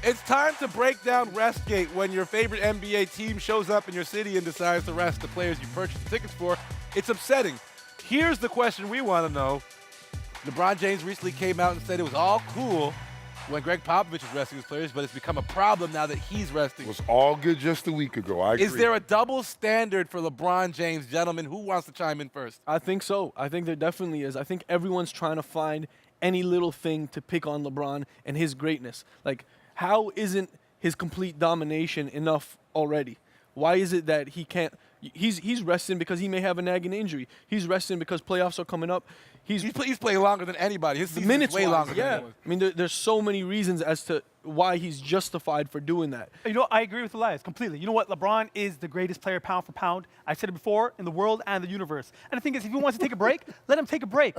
It's time to break down Restgate when your favorite NBA team shows up in your city and decides to rest the players you purchased the tickets for. It's upsetting. Here's the question we want to know. LeBron James recently came out and said it was all cool when Greg Popovich was resting his players, but it's become a problem now that he's resting. It was all good just a week ago. I agree. Is there a double standard for LeBron James? Gentlemen, who wants to chime in first? I think so. I think there definitely is. I think everyone's trying to find any little thing to pick on LeBron and his greatness. Like, how isn't his complete domination enough already? Why is it that he can't? He's resting because he may have a nagging injury. He's resting because playoffs are coming up. He's playing longer than anybody. His season is way longer than anyone. I mean, there's so many reasons as to why he's justified for doing that. You know, I agree with Elias completely. You know what? LeBron is the greatest player pound for pound. I've said it before, in the world and the universe. And the thing is, if he wants to take a break, let him take a break.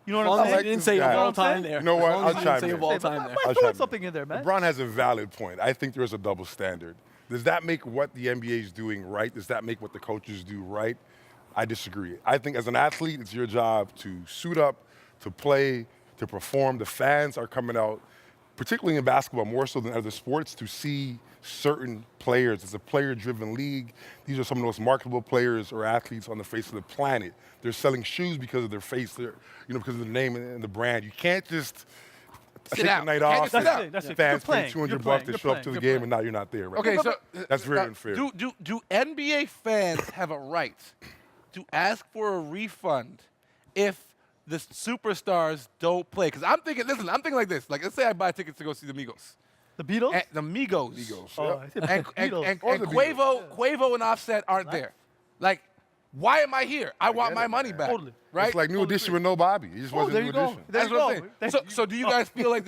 You know what I'm saying? He didn't say of all time there. You know what? I'll He didn't chime say in. of all time there. I'm throwing something in there, man. LeBron has a valid point. I think there is a double standard. Does that make what the NBA is doing right? Does that make what the coaches do right? I disagree. I think as an athlete, it's your job to suit up, to play, to perform. The fans are coming out, particularly in basketball, more so than other sports, to see certain players. It's a player-driven league. These are some of the most marketable players or athletes on the face of the planet. They're selling shoes because of their face, because of the name and the brand. You can't just take the night off. That's it. Fans You're pay playing. $200 to You're show up to the playing. game, and now you're not there. Right? Okay, so that's very unfair. Do NBA fans have a right to ask for a refund if the superstars don't play? Because I'm thinking like this. Like, let's say I buy tickets to go see the Migos. The Beatles? The Migos. Oh, I said And Beatles. Quavo and Offset aren't there. Like, why am I here? I want my money back. Totally. Right? It's like New Edition with no Bobby. He just wasn't there New you go. Edition. There That's you what go. I'm saying. So do you guys feel like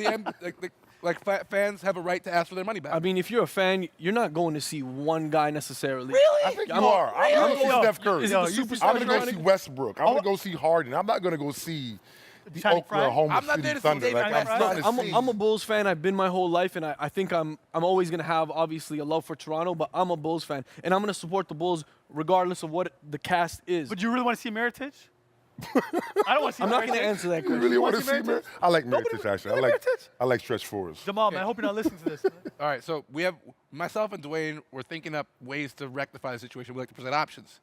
fans have a right to ask for their money back? I mean, if you're a fan, you're not going to see one guy necessarily. Really? I think you are. I'm going to go see Steph Curry. Is it the superstar I'm going to go running? see Westbrook. I'm going to go see Harden. I'm not going to go see the Shining Fry? Oklahoma I'm not City there to see Thunder. David Like, West. I'm trying to see. I'm a Bulls fan. I've been my whole life, and I think I'm always going to have, obviously, a love for Toronto, but I'm a Bulls fan. And I'm going to support the Bulls regardless of what the cast is. But you really want to see Meritage? I don't want to see I'm not Meritage. going to answer that You question. really want to see see Meritage? Meritage? I like Nobody Meritage, wants actually. Meritage? I like Stretch Forrest. Jamal, man, I hope you're not listening to this. Man. All right, so we have myself and Dwayne. We're thinking up ways to rectify the situation. We like to present options.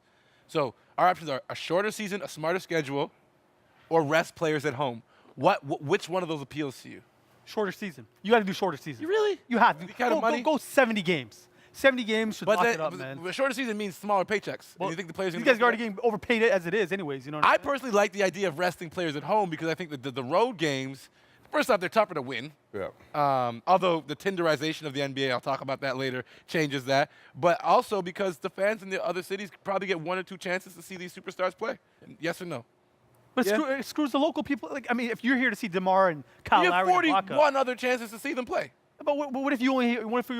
So our options are a shorter season, a smarter schedule, or rest players at home. Which one of those appeals to you? Shorter season. You got to do shorter season. You really? You have to. The kind of money? Go 70 games. 70 games should lock it up, man. But shorter season means smaller paychecks. Well, And you think the players? these guys are already getting overpaid as it is, anyways. You know. What I I'm saying? personally like the idea of resting players at home because I think that the road games, first off, they're tougher to win. Yeah. Although the Tinderization of the NBA, I'll talk about that later, changes that. But also because the fans in the other cities probably get one or two chances to see these superstars play. Yes or no? But it screws the local people. Like, I mean, if you're here to see DeMar and Kyle You have Lowry and Ibaka, 41 other chances to see them play. but what if you're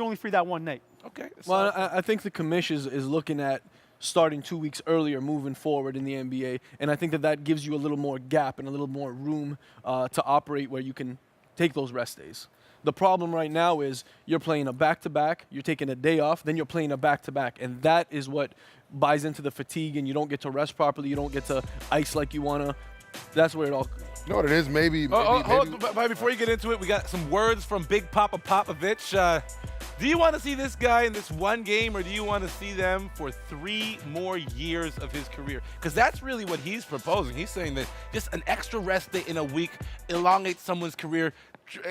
only free that one night? Okay. Well, I think the commission is looking at starting 2 weeks earlier moving forward in the NBA, and I think that gives you a little more gap and a little more room to operate where you can take those rest days. The problem right now is you're playing a back-to-back, you're taking a day off, then you're playing a back-to-back, and that is what buys into the fatigue, and you don't get to rest properly, you don't get to ice like you want to. That's where it all... You know what it is? Maybe. Hold on, but before you get into it, we got some words from Big Papa Popovich. Do you want to see this guy in this one game, or do you want to see them for 3 more years of his career? Because that's really what he's proposing. He's saying that just an extra rest day in a week elongates someone's career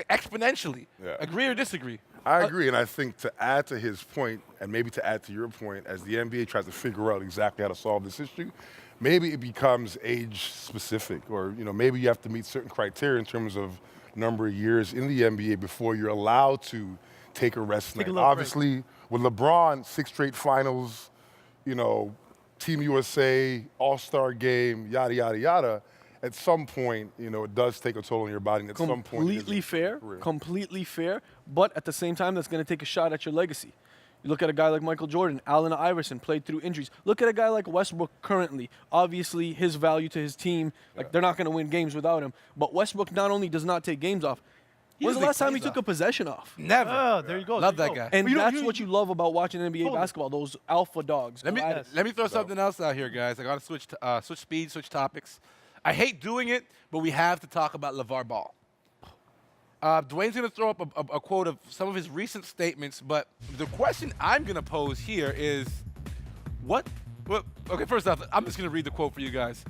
exponentially. Yeah. Agree or disagree? I agree, and I think to add to his point, and maybe to add to your point, as the NBA tries to figure out exactly how to solve this issue, maybe it becomes age-specific, or maybe you have to meet certain criteria in terms of number of years in the NBA before you're allowed to take a rest night. Obviously, with LeBron, 6 straight finals, Team USA, All-Star game, yada, yada, yada. At some point, it does take a toll on your body. And at some point, completely fair. But at the same time, that's going to take a shot at your legacy. You look at a guy like Michael Jordan, Allen Iverson played through injuries. Look at a guy like Westbrook currently. Obviously, his value to his team, they're not going to win games without him. But Westbrook not only does not take games off, when's the last time he took a possession off? Never. Oh, there you go. Love that guy. And that's what you love about watching NBA basketball, those alpha dogs. Let me throw something else out here, guys. I got to switch speed, switch topics. I hate doing it, but we have to talk about Lavar Ball. Dwayne's going to throw up a quote of some of his recent statements, but the question I'm going to pose here is, okay, first off, I'm just going to read the quote for you guys.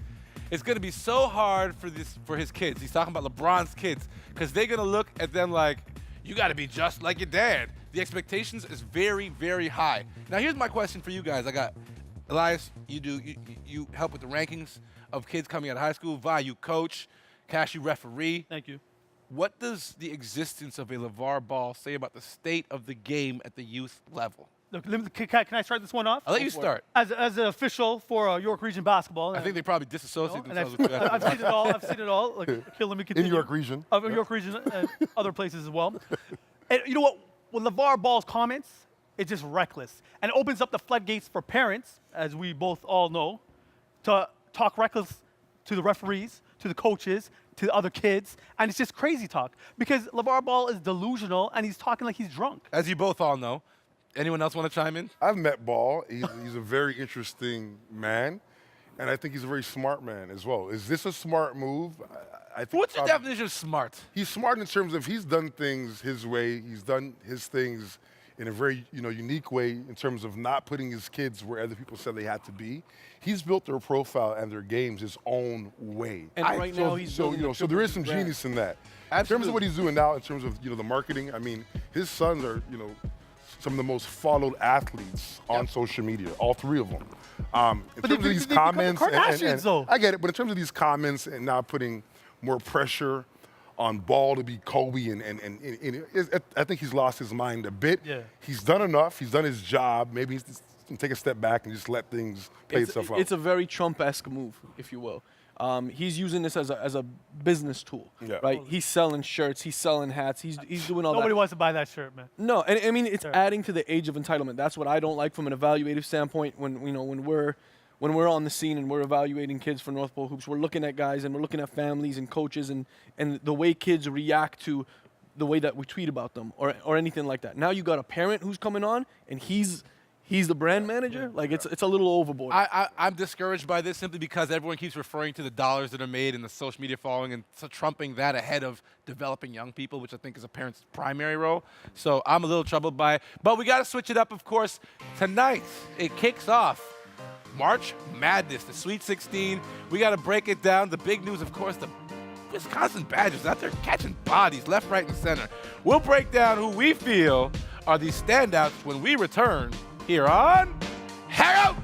It's going to be so hard for his kids. He's talking about LeBron's kids, because they're going to look at them like, you got to be just like your dad. The expectations is very, very high. Now, here's my question for you guys. I got Elias, you help with the rankings of kids coming out of high school. Vi, you coach. Cash, you referee. Thank you. What does the existence of a Lavar Ball say about the state of the game at the youth level? Look, can I start this one off? I'll let you start. As an official for York Region basketball. I think they probably disassociate and themselves. I've seen it all. I've seen it all. Like, okay, let me continue. In York Region. York Region and other places as well. And you know what? With LeVar Ball's comments, it's just reckless. And it opens up the floodgates for parents, as we both all know, to talk reckless to the referees, to the coaches, to the other kids. And it's just crazy talk. Because LeVar Ball is delusional, and he's talking like he's drunk. As you both all know. Anyone else want to chime in? I've met Ball. He's a very interesting man, and I think he's a very smart man as well. Is this a smart move? I think What's the definition of smart? He's smart in terms of he's done things his way. He's done his things in a very unique way in terms of not putting his kids where other people said they had to be. He's built their profile and their games his own way. And right now he's so there is some brand. genius in that. Absolutely. In terms of what he's doing now, in terms of the marketing, I mean, his sons are some of the most followed athletes on social media, all three of them. In terms of these comments, Kardashians, though. I get it, but in terms of these comments and now putting more pressure on Ball to be Kobe, I think he's lost his mind a bit. Yeah. He's done enough. He's done his job. Maybe he's just can take a step back and just let things play itself out. It's a very Trump-esque move, if you will. He's using this as a business tool, right? He's selling shirts, he's selling hats, he's doing all that. Nobody wants to buy that shirt, man. No, and I mean it's adding to the age of entitlement. That's what I don't like from an evaluative standpoint. When we're on the scene and we're evaluating kids for North Pole Hoops, we're looking at guys and we're looking at families and coaches and the way kids react to the way that we tweet about them or anything like that. Now you got a parent who's coming on and he's the brand manager. Like it's a little overboard. I'm discouraged by this simply because everyone keeps referring to the dollars that are made and the social media following and so trumping that ahead of developing young people, which I think is a parent's primary role. So I'm a little troubled by it. But we got to switch it up, of course. Tonight, it kicks off March Madness, the Sweet 16. We got to break it down. The big news, of course, the Wisconsin Badgers out there catching bodies left, right, and center. We'll break down who we feel are the standouts when we return here on Hang Out!